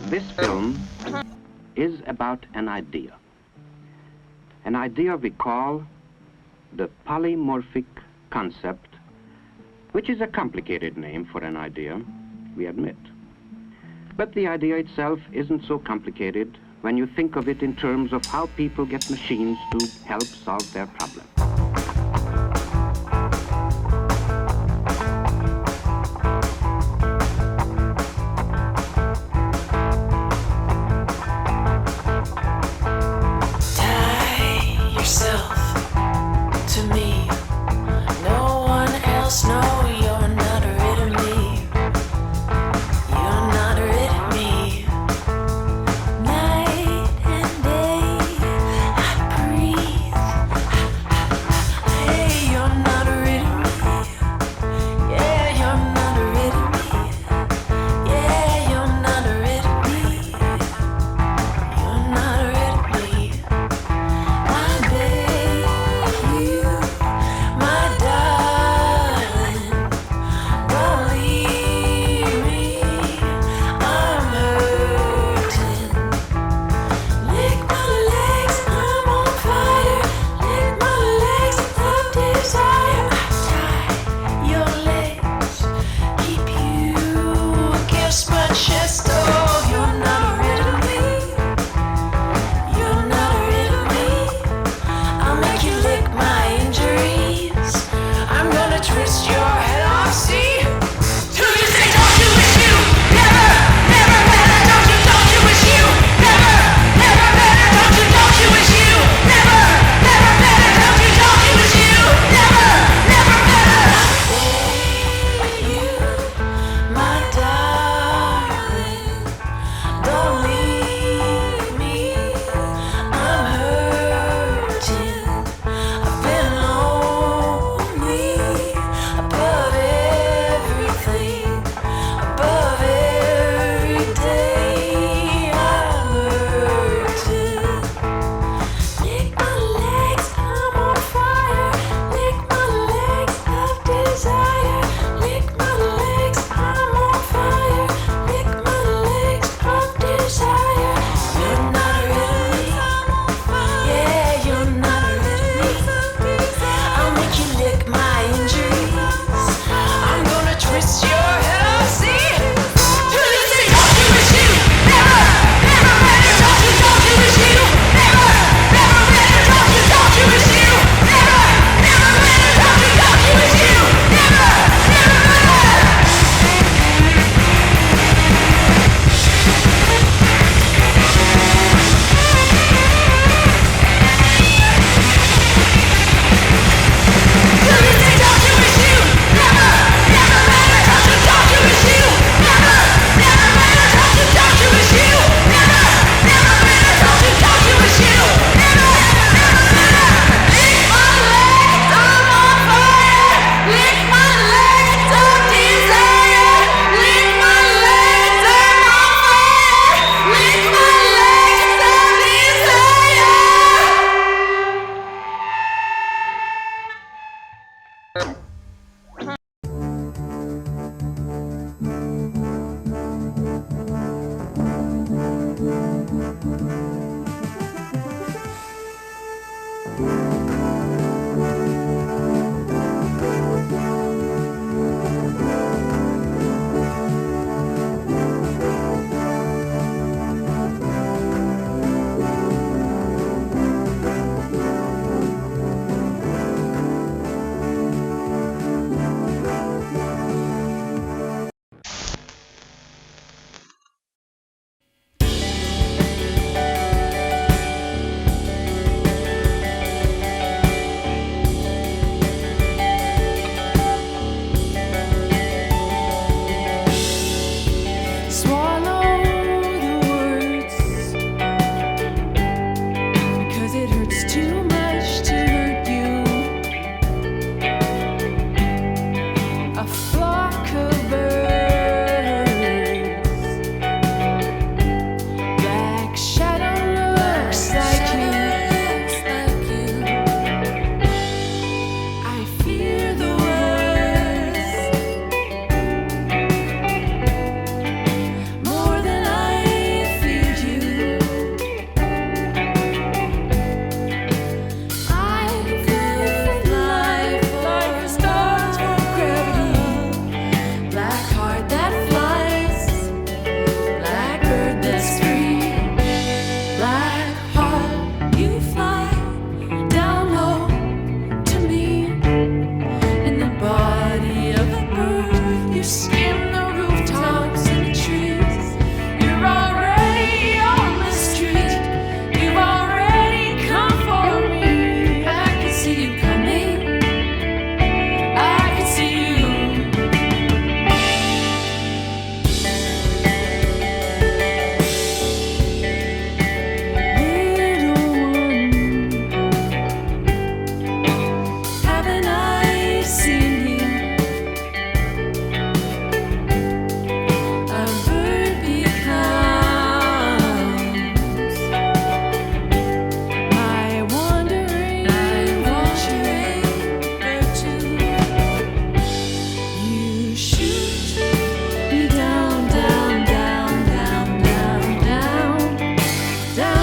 This film is about an idea we call the polymorphic concept, which is a complicated name for an idea, we admit. But the idea itself isn't so complicated when you think of it in terms of how people get machines to help solve their problems.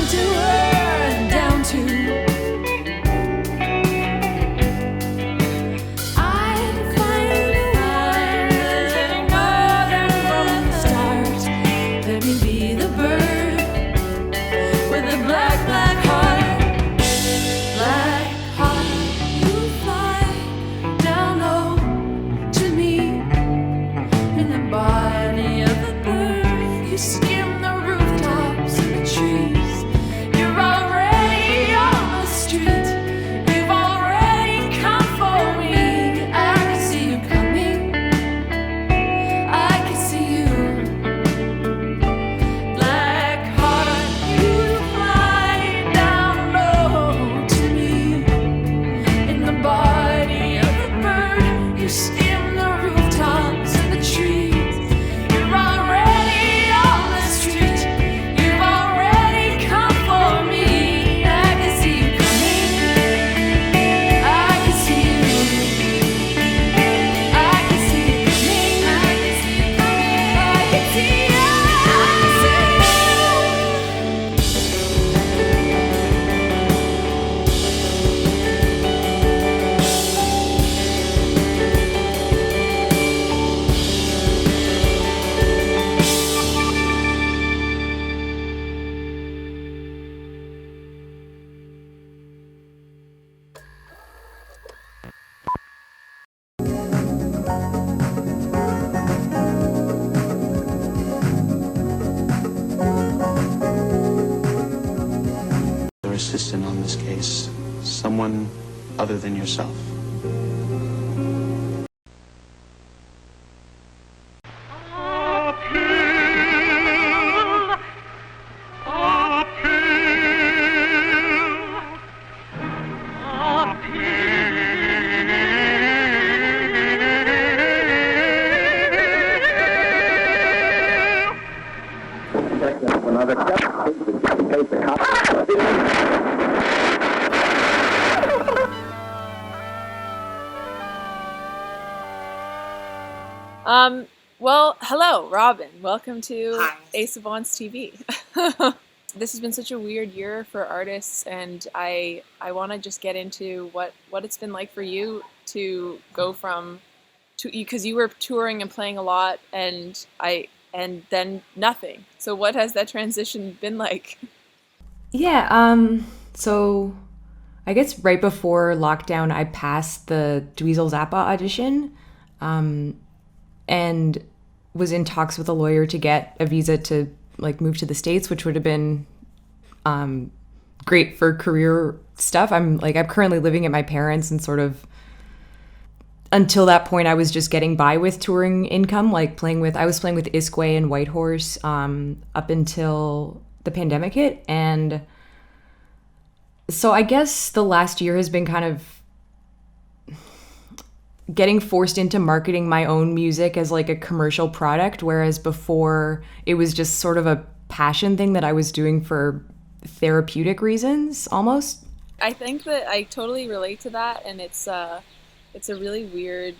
down to earth, down to assistant on this case, someone other than yourself. Well, hello, Robin. Welcome to Hi. A Savant's TV. This has been such a weird year for artists, and I want to just get into what it's been like for you to go from because you were touring and playing a lot, and then nothing. So what has that transition been like? Yeah, so I guess right before lockdown, I passed the Dweezil Zappa audition, and was in talks with a lawyer to get a visa to like move to the States, which would have been great for career stuff. I'm currently living at my parents', and sort of until that point I was just getting by with touring income, I was playing with Iskway and Whitehorse up until the pandemic hit. And so I guess the last year has been kind of getting forced into marketing my own music as like a commercial product, whereas before it was just sort of a passion thing that I was doing for therapeutic reasons almost. I think that I totally relate to that, and it's a really weird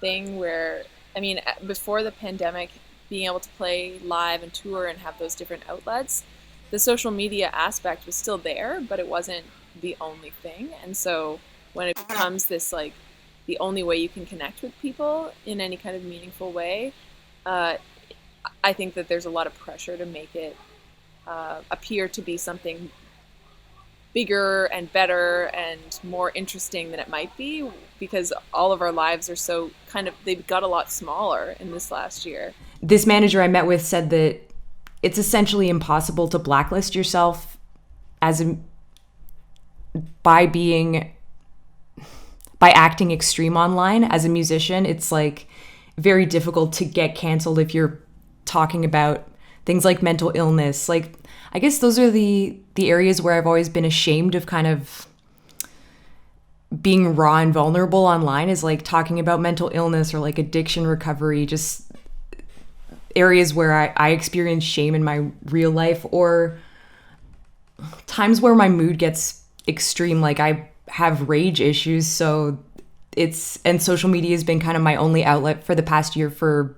thing where, I mean, before the pandemic, being able to play live and tour and have those different outlets, the social media aspect was still there, but it wasn't the only thing. And so when it becomes this like the only way you can connect with people in any kind of meaningful way, I think that there's a lot of pressure to make it appear to be something bigger and better and more interesting than it might be, because all of our lives are so they've got a lot smaller in this last year. This manager I met with said that it's essentially impossible to blacklist yourself by acting extreme online as a musician. It's like very difficult to get canceled if you're talking about things like mental illness. Like, I guess those are the areas where I've always been ashamed of kind of being raw and vulnerable online, is like talking about mental illness or like addiction recovery, just areas where I experience shame in my real life, or times where my mood gets extreme, like I have rage issues. So and social media has been kind of my only outlet for the past year for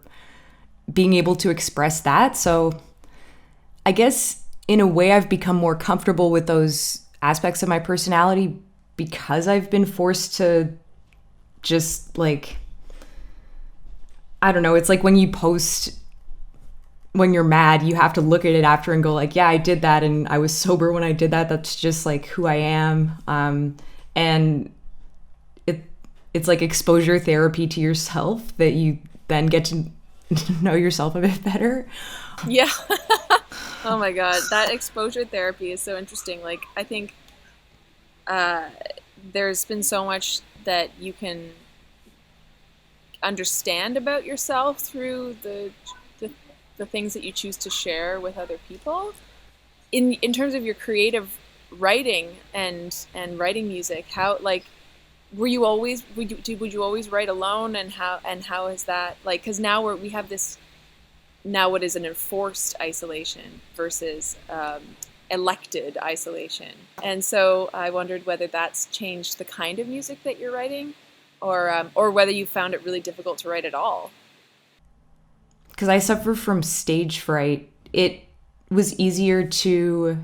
being able to express that. So I guess in a way, I've become more comfortable with those aspects of my personality because I've been forced to just like, I don't know, it's like when you post when you're mad, you have to look at it after and go like, yeah, I did that and I was sober when I did that. That's just like who I am. And it's like exposure therapy to yourself that you then get to know yourself a bit better. Yeah. Oh my God. That exposure therapy is so interesting. Like, I think there's been so much that you can understand about yourself through the things that you choose to share with other people. In terms of your creative writing and writing music, how, like, would you always write alone, and how is that, like, because now we have this, now what is an enforced isolation versus elected isolation, and so I wondered whether that's changed the kind of music that you're writing, or whether you found it really difficult to write at all. Because I suffer from stage fright, it was easier to,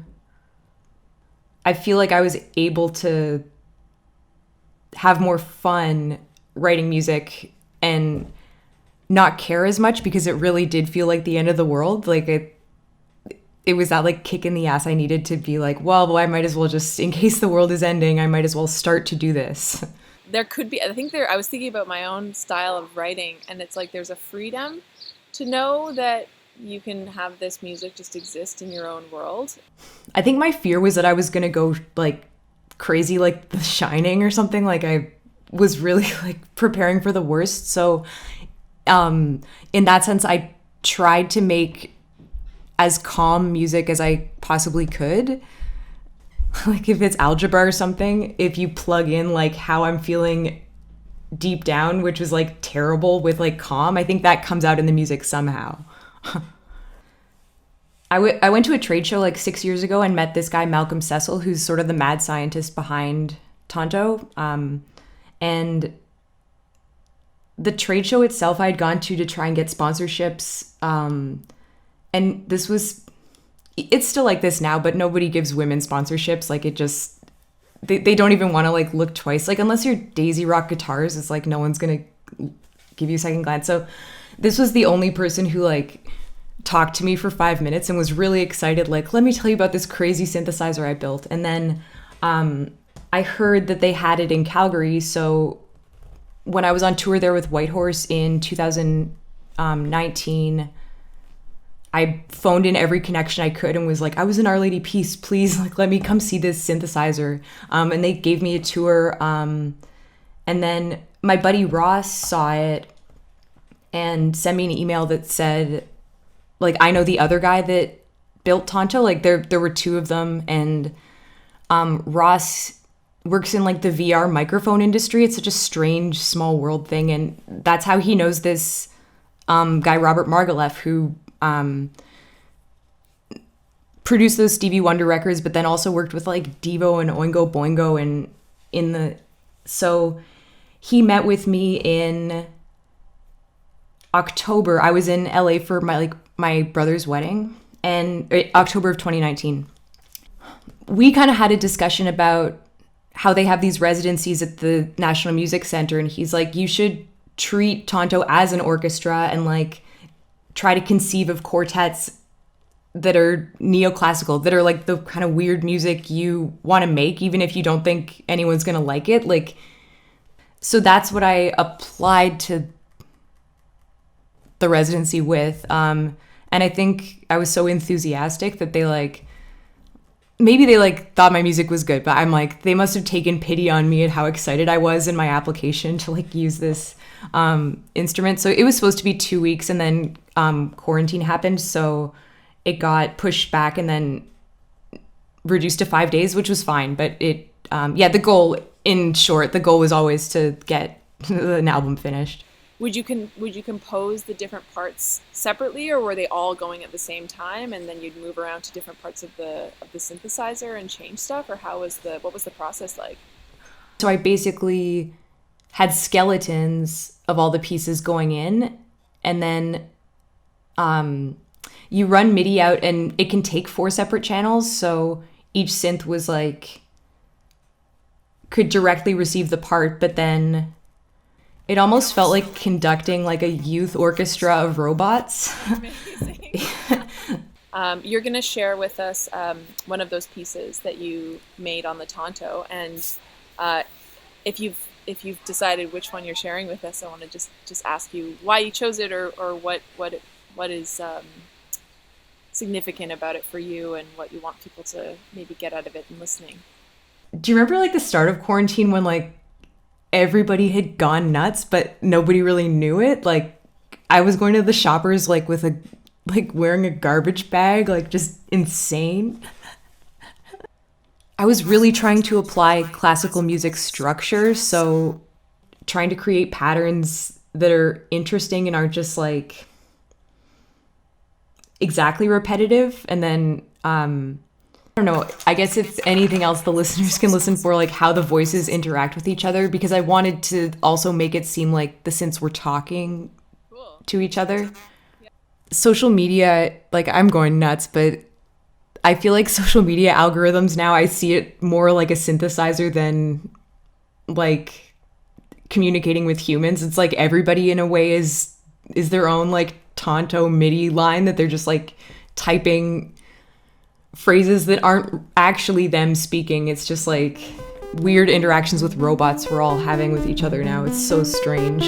I feel like I was able to have more fun writing music and not care as much, because it really did feel like the end of the world. Like it was that like kick in the ass I needed to be like, well, I might as well just, in case the world is ending, I might as well start to do this. There could be, I was thinking about my own style of writing, and it's like there's a freedom to know that you can have this music just exist in your own world. I think my fear was that I was going to go like crazy, like The Shining or something. Like I was really like preparing for the worst. So in that sense, I tried to make as calm music as I possibly could. Like if it's algebra or something, if you plug in like how I'm feeling deep down, which was like terrible, with like calm, I think that comes out in the music somehow. I went to a trade show like 6 years ago and met this guy, Malcolm Cecil, who's sort of the mad scientist behind Tonto. And the trade show itself I had gone to try and get sponsorships. And this was, it's still like this now, but nobody gives women sponsorships. Like it just, they don't even want to like look twice. Like unless you're Daisy Rock Guitars, it's like no one's going to give you a second glance. So this was the only person who like talked to me for 5 minutes and was really excited. Like, let me tell you about this crazy synthesizer I built. And then I heard that they had it in Calgary. So when I was on tour there with Whitehorse in 2019, I phoned in every connection I could and was like, I was in Our Lady Peace, please, like, let me come see this synthesizer. And they gave me a tour. And then my buddy Ross saw it and sent me an email that said, like, I know the other guy that built Tonto. Like, there were two of them. And Ross works in, like, the VR microphone industry. It's such a strange, small world thing. And that's how he knows this guy, Robert Margouleff, who produced those Stevie Wonder records, but then also worked with like Devo and Oingo Boingo. And so he met with me in October. I was in LA for my brother's wedding, and October of 2019. We kind of had a discussion about how they have these residencies at the National Music Center, and he's like, you should treat Tonto as an orchestra and like try to conceive of quartets that are neoclassical, that are like the kind of weird music you want to make, even if you don't think anyone's going to like it. Like, so that's what I applied to the residency with. And I think I was so enthusiastic that they like, maybe they like thought my music was good, but I'm like, they must have taken pity on me at how excited I was in my application to like use this instrument. So it was supposed to be 2 weeks, and then quarantine happened, so it got pushed back and then reduced to 5 days, which was fine. But it the goal, in short, the goal was always to get an album finished. Would you compose the different parts separately, or were they all going at the same time, and then you'd move around to different parts of the synthesizer and change stuff, or what was the process like? So I basically had skeletons of all the pieces going in, and then you run MIDI out and it can take 4 separate channels. So each synth was like, could directly receive the part, but then it almost felt like conducting like a youth orchestra of robots. Amazing. You're going to share with us one of those pieces that you made on the Tonto, and if you've decided which one you're sharing with us, I want to just ask you why you chose it, or what is significant about it for you, and what you want people to maybe get out of it in listening. Do you remember like the start of quarantine when like everybody had gone nuts, but nobody really knew it? Like I was going to the Shoppers like with a wearing a garbage bag, like just insane. I was really trying to apply classical music structure, so trying to create patterns that are interesting and aren't just like exactly repetitive. And then I don't know, I guess if anything else, the listeners can listen for like how the voices interact with each other, because I wanted to also make it seem like the synths were talking to each other. Social media, like I'm going nuts, but I feel like social media algorithms now, I see it more like a synthesizer than like communicating with humans. It's like everybody in a way is their own like Tonto MIDI line that they're just like typing phrases that aren't actually them speaking. It's just like weird interactions with robots we're all having with each other now. It's so strange.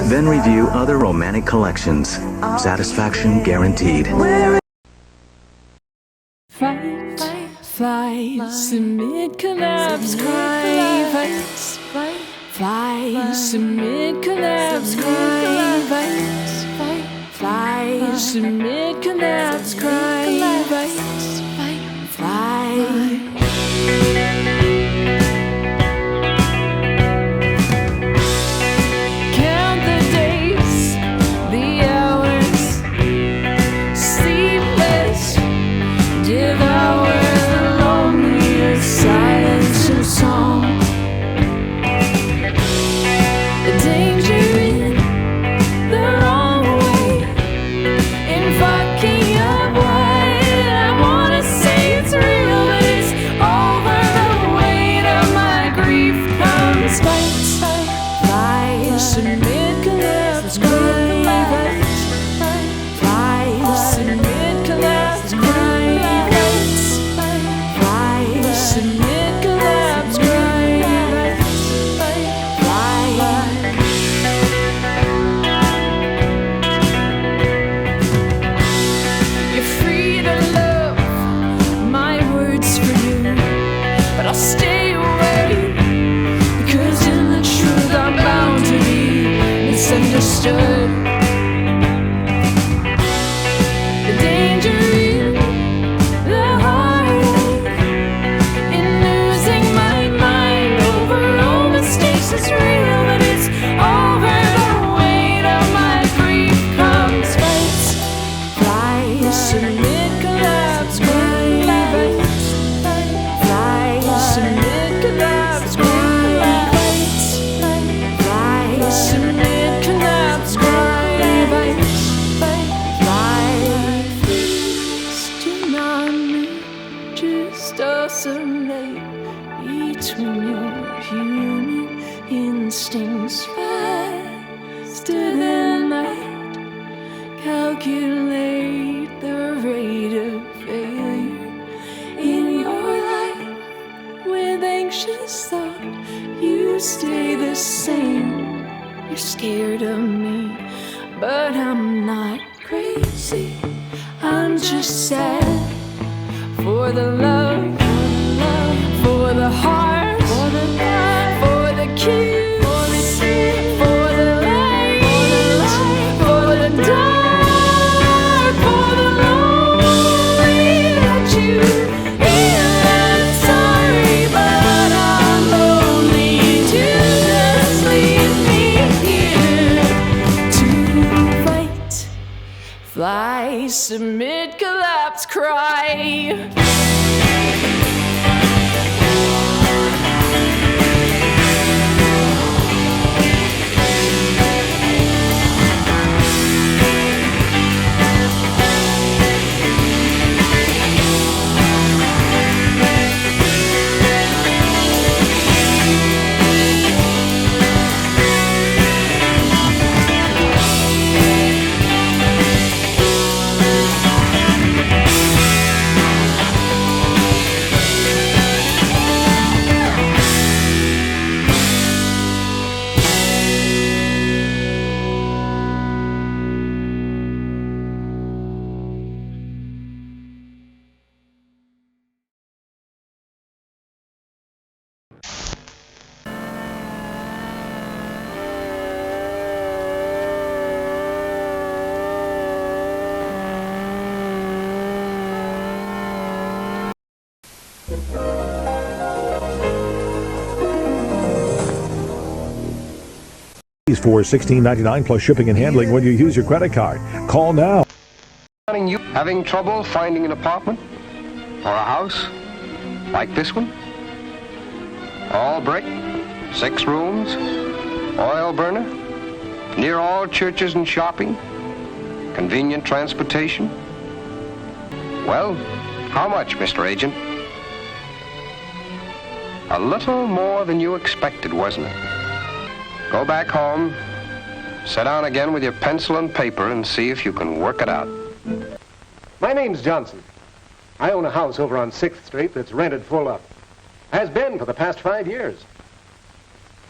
Then review other romantic collections. Satisfaction guaranteed. Fight, fly, submit, collapse, cry, fight, fly, submit, collapse, cry, fight, fly, submit, collapse, cry, fight, fly. Count the days, the hours, sleepless, devour the lonely silence of song. The danger in the wrong way, in fucking up what I wanna say it's real, but it's over. The weight of my grief comes fight, fly, submit, collapse, cry, fly, submit, collapse, cry, fly, submit, collapse, cry, fly. You're free to love my words for you, but I'll stay away, because in the truth I'm bound to be misunderstood. The danger in the heartache, in losing my mind over all mistakes is real, but it's over. The weight of my grief comes fight, fly, submit, collapse, cry, fly, submit, collapse, cry, fly, submit, collapse, cry, fly. Please do not move, just oscillate between your human instincts faster than light. Calculate the rate of failure in your life. With anxious thought, you stay the same. You're scared of me, but I'm not crazy. I'm just sad for the love, for the heart, for the kiss, for the light, for the dark, for the lonely that you hear. I'm sorry, but I'm lonely too. Just leave me here to fight, fly, submit, collapse, cry. For $16.99 plus shipping and handling when you use your credit card. Call now. You having trouble finding an apartment or a house like this one? All brick, 6 rooms, oil burner, near all churches and shopping, convenient transportation. Well, how much, Mr. Agent? A little more than you expected, wasn't it? Go back home, sit down again with your pencil and paper and see if you can work it out. My name's Johnson. I own a house over on 6th Street that's rented full up. Has been for the past 5 years.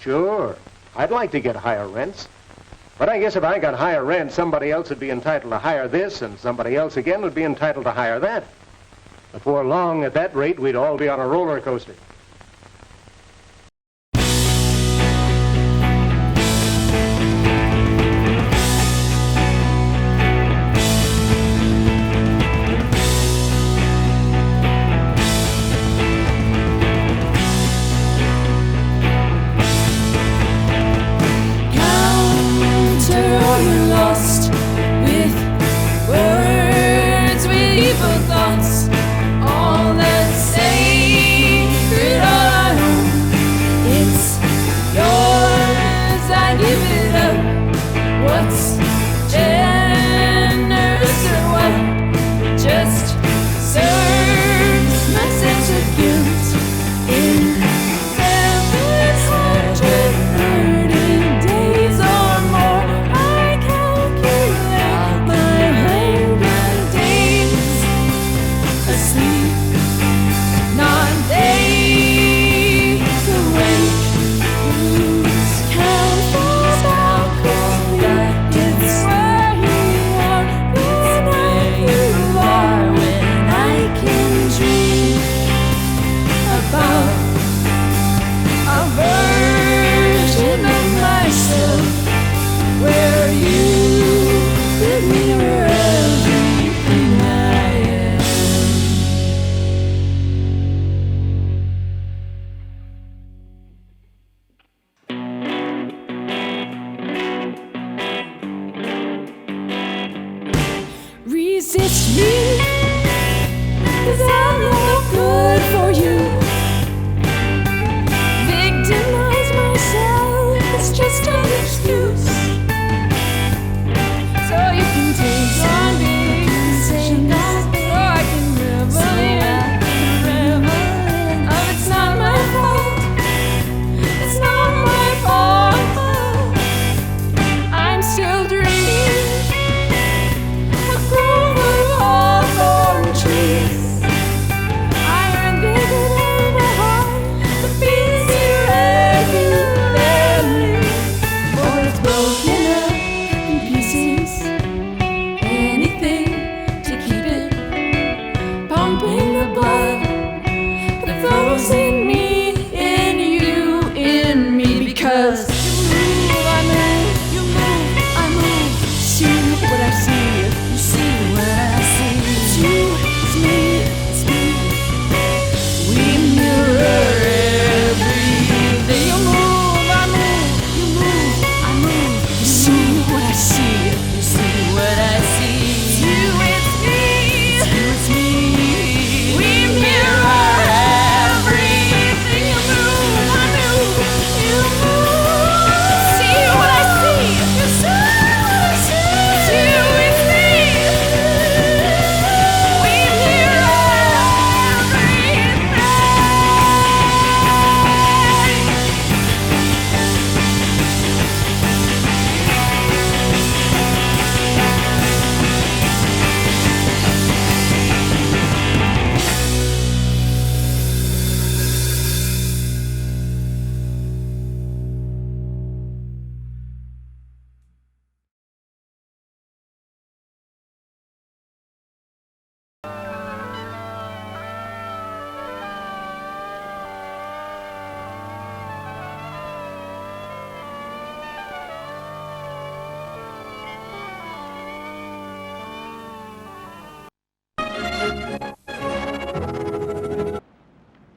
Sure, I'd like to get higher rents. But I guess if I got higher rent, somebody else would be entitled to hire this, and somebody else again would be entitled to hire that. Before long, at that rate, we'd all be on a roller coaster.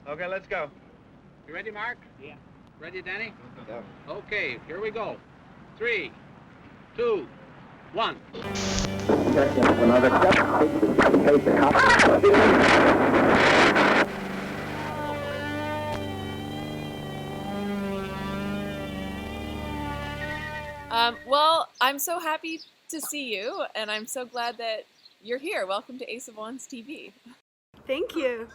Okay, let's go. You ready, Mark? Yeah. Ready, Danny? Yeah. Okay, here we go. 3, 2, 1. Another step. Take the Well, I'm so happy to see you, and I'm so glad that you're here. Welcome to Ace of Wands TV. Thank you.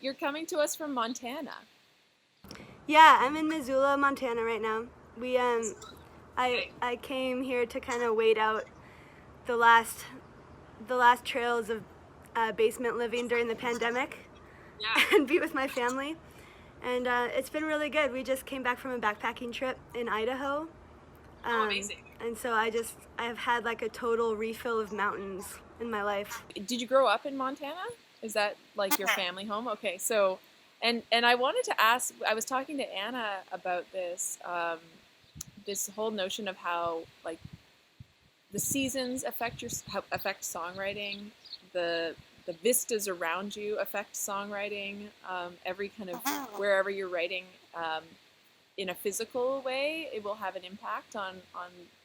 You're coming to us from Montana. Yeah, I'm in Missoula, Montana right now. I came here to kind of wait out the last trails of basement living during the pandemic, and be with my family. And it's been really good. We just came back from a backpacking trip in Idaho. Amazing. And so I've had like a total refill of mountains in my life. Did you grow up in Montana? Is that like your family home? Okay, so, and I wanted to ask, I was talking to Anna about this, this whole notion of how like the seasons affect songwriting, the vistas around you affect songwriting, every kind of, wherever you're writing, in a physical way, it will have an impact on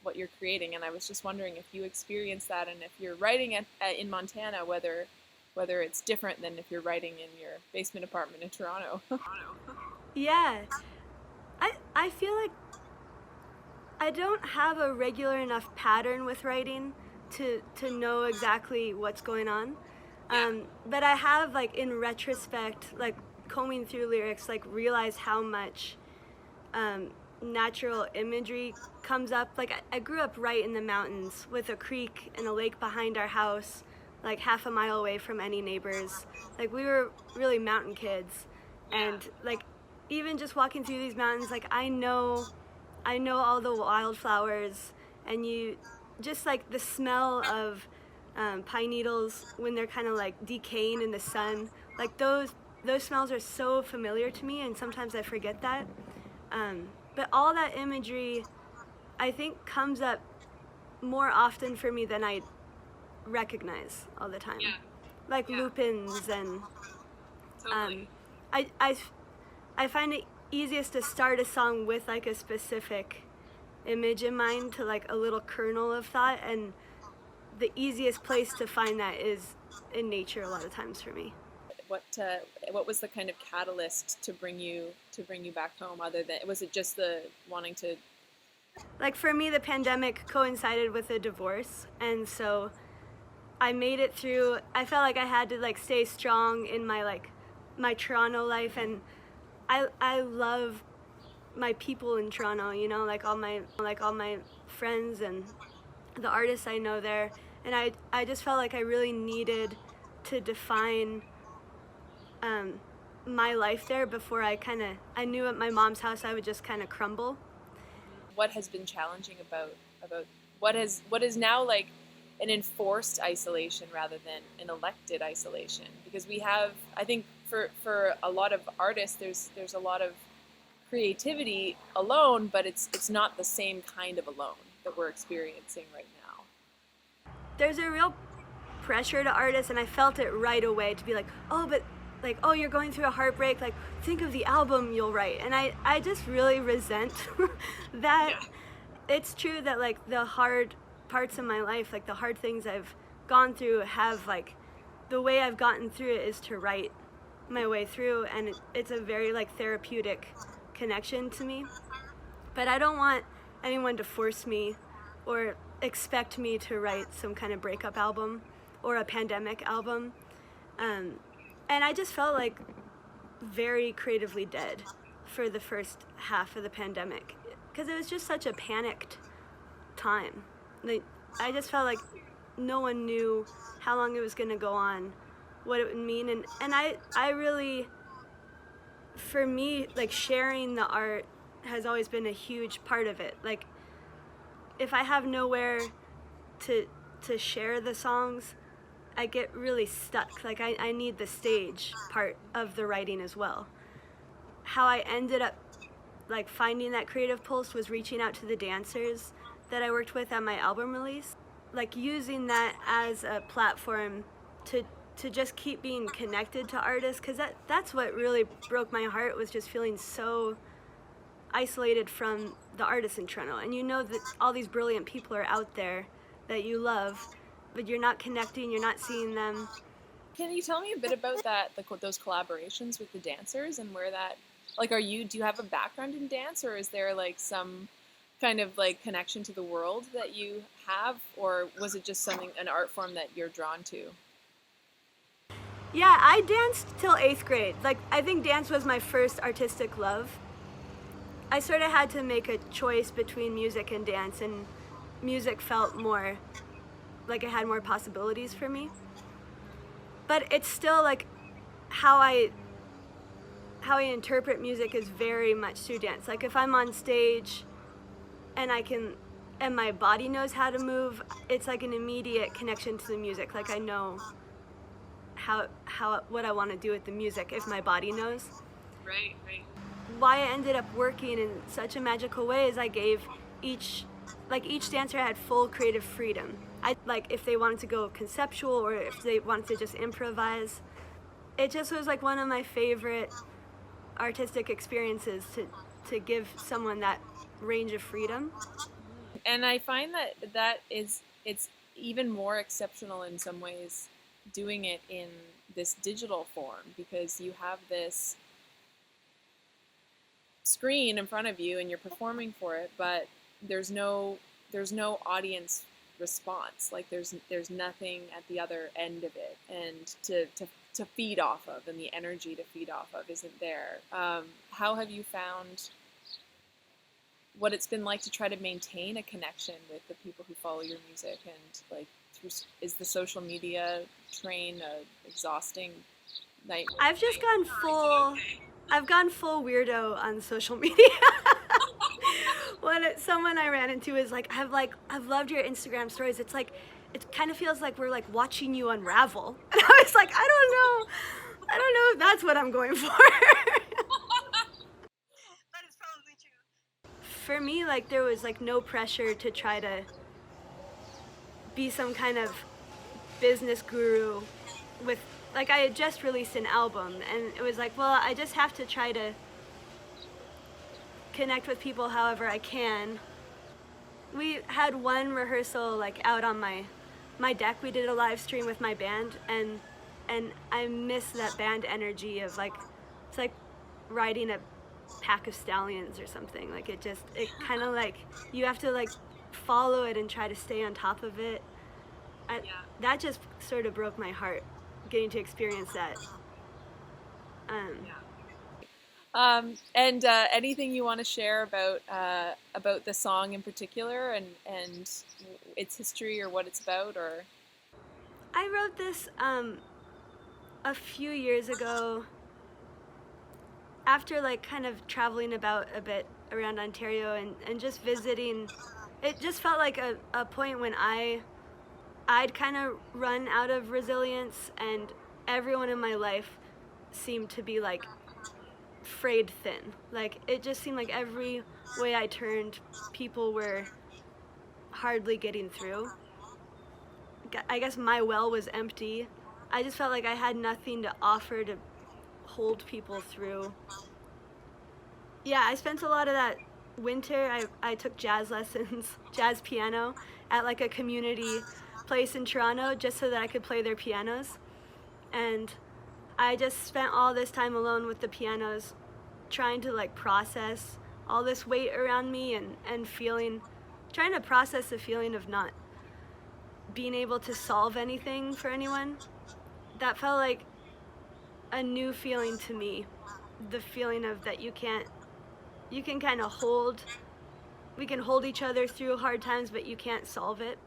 what you're creating. And I was just wondering if you experience that, and if you're writing in Montana, whether it's different than if you're writing in your basement apartment in Toronto. Yeah, I feel like I don't have a regular enough pattern with writing to know exactly what's going on. But I have, like, in retrospect, like, combing through lyrics, like, realized how much natural imagery comes up. Like, I grew up right in the mountains with a creek and a lake behind our house, like half a mile away from any neighbors. Like, we were really mountain kids. And, like, even just walking through these mountains, like, I know all the wildflowers, and you just, like, the smell of pine needles when they're kind of like decaying in the sun, like those smells are so familiar to me, and sometimes I forget that. But all that imagery, I think, comes up more often for me than I recognize all the time. Like lupins and Totally. I find it easiest to start a song with like a specific image in mind, to like a little kernel of thought, and the easiest place to find that is in nature a lot of times for me. What was the kind of catalyst to bring you back home, other than, was it just the wanting to? Like, for me, the pandemic coincided with a divorce, and so I made it through. I felt like I had to like stay strong in my Toronto life, and I love my people in Toronto, you know, like all my friends and the artists I know there, and I just felt like I really needed to define my life there before I knew at my mom's house I would just kind of crumble. What has been challenging about what is now like an enforced isolation rather than an elected isolation? Because we have, I think for a lot of artists, there's a lot of creativity alone, but it's not the same kind of alone that we're experiencing right now. There's a real pressure to artists, and I felt it right away to be like, oh, you're going through a heartbreak, like, think of the album you'll write. And I just really resent that. Yeah. It's true that, like, the hard parts of my life, like, the hard things I've gone through have, like, the way I've gotten through it is to write my way through, and it's a very, like, therapeutic connection to me. But I don't want anyone to force me or expect me to write some kind of breakup album or a pandemic album. And I just felt like very creatively dead for the first half of the pandemic, because it was just such a panicked time. Like, I just felt like no one knew how long it was going to go on, what it would mean. And I really, for me, like, sharing the art has always been a huge part of it. Like, if I have nowhere to share the songs, I get really stuck. Like, I need the stage part of the writing as well. How I ended up, like, finding that creative pulse was reaching out to the dancers that I worked with at my album release. Like, using that as a platform to just keep being connected to artists, because that's what really broke my heart, was just feeling so isolated from the artists in Toronto. And you know that all these brilliant people are out there that you love, but you're not connecting, you're not seeing them. Can you tell me a bit about that, those collaborations with the dancers, and where that, like, do you have a background in dance, or is there like some kind of like connection to the world that you have, or was it just an art form that you're drawn to? Yeah, I danced till 8th grade. Like, I think dance was my first artistic love. I sort of had to make a choice between music and dance, and music felt more like it had more possibilities for me. But it's still like how I interpret music is very much through dance. Like, if I'm on stage and I can and my body knows how to move, it's like an immediate connection to the music. Like I know what I want to do with the music if my body knows. Right. Why it ended up working in such a magical way is I gave each dancer had full creative freedom. Like if they wanted to go conceptual or if they wanted to just improvise. It just was like one of my favorite artistic experiences to give someone that range of freedom. And I find that it's even more exceptional in some ways doing it in this digital form, because you have this screen in front of you and you're performing for it, but there's no audience response. Like there's nothing at the other end of it, and to feed off of, and the energy to feed off of isn't there. How have you found what it's been like to try to maintain a connection with the people who follow your music, and like is the social media train a exhausting nightmare? I've gone full weirdo on social media. Someone I ran into is like, I've loved your Instagram stories. It's like, it kind of feels like we're like watching you unravel. And I was like, I don't know if that's what I'm going for. That is probably true. For me, like there was like no pressure to try to be some kind of business guru with, like I had just released an album and it was like, well, I just have to try to connect with people however I can. We had one rehearsal like out on my deck. We did a live stream with my band, and I miss that band energy of like, it's like riding a pack of stallions or something. Like it kind of like, you have to like follow it and try to stay on top of it. That just sort of broke my heart, getting to experience that. And anything you want to share about the song in particular and its history or what it's about? Or I wrote this a few years ago after like kind of traveling about a bit around Ontario and just visiting. It just felt like a point when I'd kind of run out of resilience, and everyone in my life seemed to be like frayed thin. Like it just seemed like every way I turned, people were hardly getting through. I guess my well was empty. I just felt like I had nothing to offer to hold people through. Yeah, I spent a lot of that winter. I took jazz lessons, jazz piano, at like a community place in Toronto just so that I could play their pianos. And I just spent all this time alone with the pianos, trying to like process all this weight around me and trying to process the feeling of not being able to solve anything for anyone. That felt like a new feeling to me. The feeling of that you can kind of we can hold each other through hard times, but you can't solve it.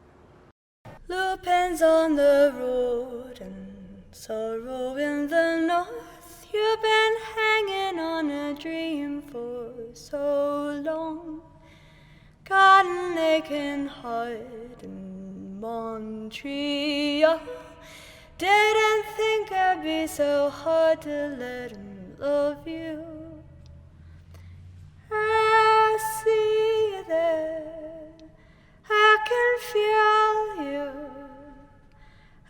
Lupins on the road and sorrow in the north. You've been hanging on a dream for so long. Got an aching heart in Montreal. Didn't think I'd be so hard to let him love you. I see you there, I can feel you.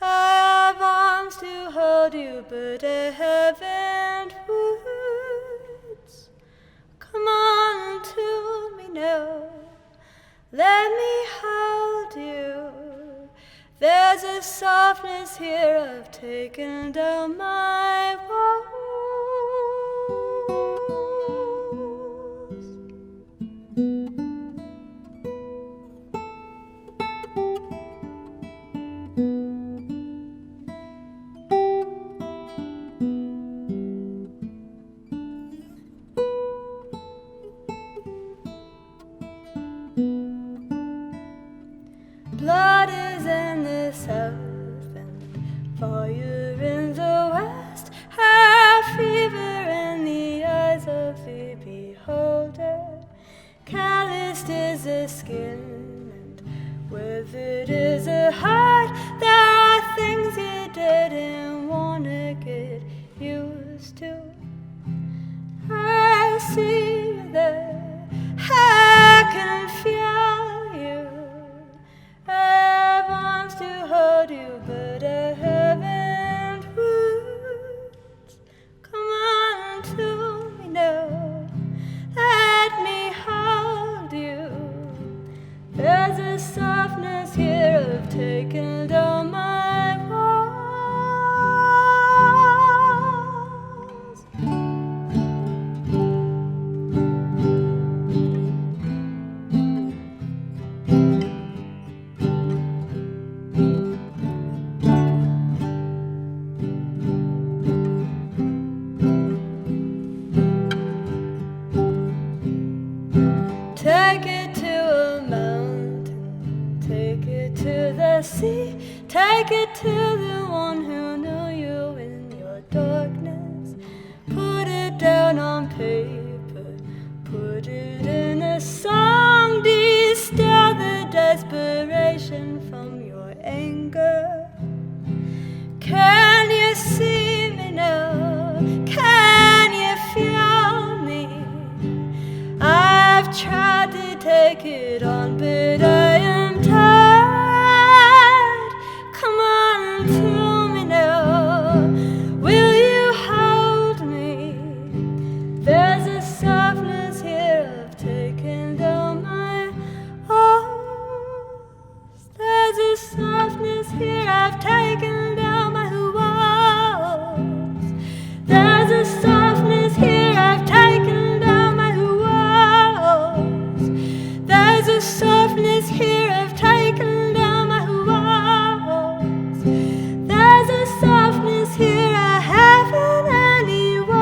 I have arms to hold you, but I haven't words. Come on to me now, let me hold you. There's a softness here, I've taken down my walls. Blood is in the south and fire in the west. Have fever in the eyes of the beholder. Calloused is the skin to the sea, take it to the one who knew you in your darkness. Put it down on paper, put it in a song, distill the desperation from your anger. Can you see me now? Can you feel me? I've tried to take it on, but I am tired. Come on to me now. Will you hold me? There's a softness here I've taken down my walls. There's a softness here I've taken down my walls. There's a softness here I've taken down my walls. There's a softness here I've taken down my walls. There's a softness here I haven't any walls.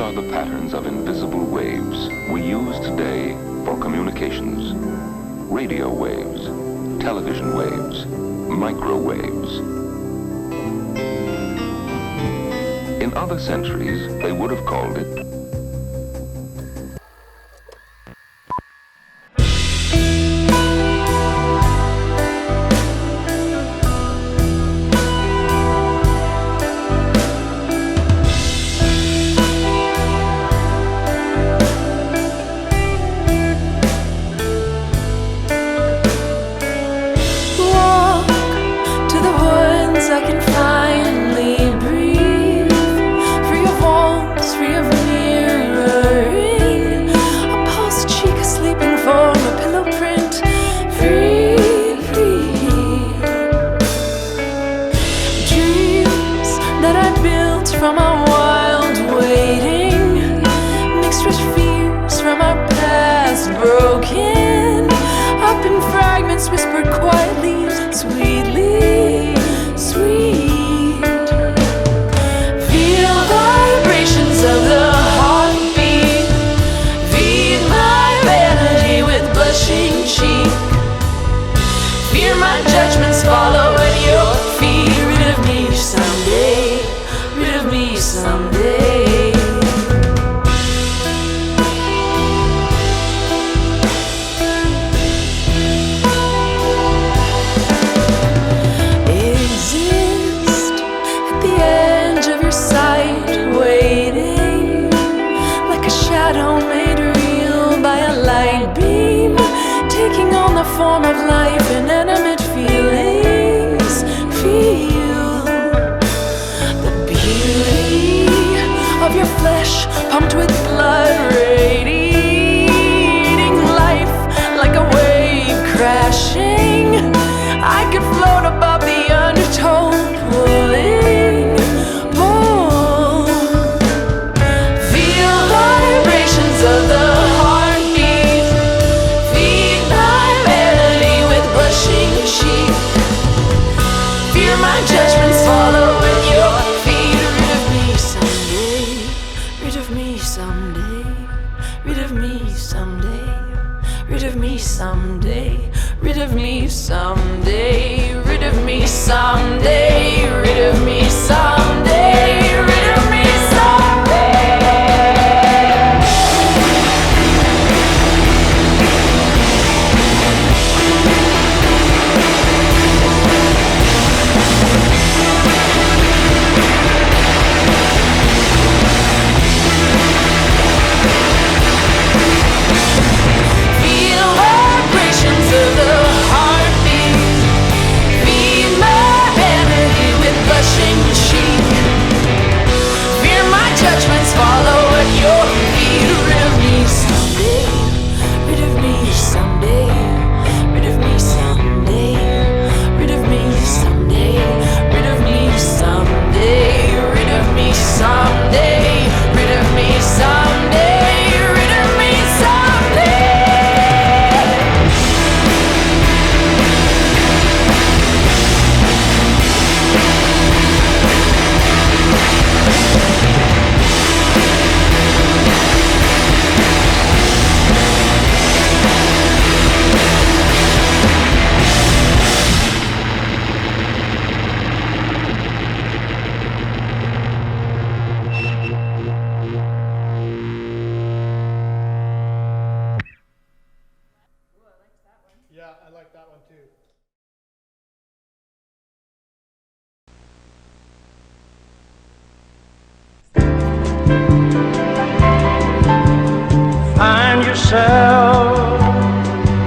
are the patterns of invisible waves we use today for communications. Radio waves, television waves, microwaves. In other centuries, they would have called it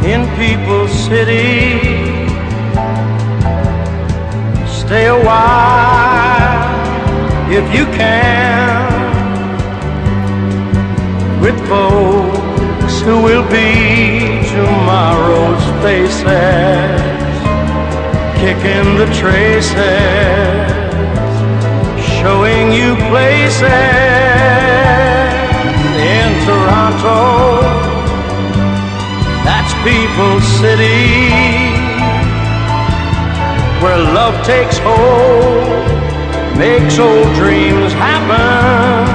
in People's City. Stay a while if you can, with folks who will be tomorrow's faces, kicking the traces, showing you places in Toronto. That's People's City, where love takes hold, makes old dreams happen.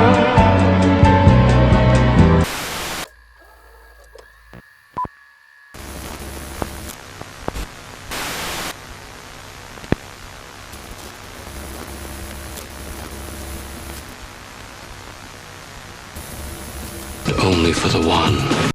only for the one.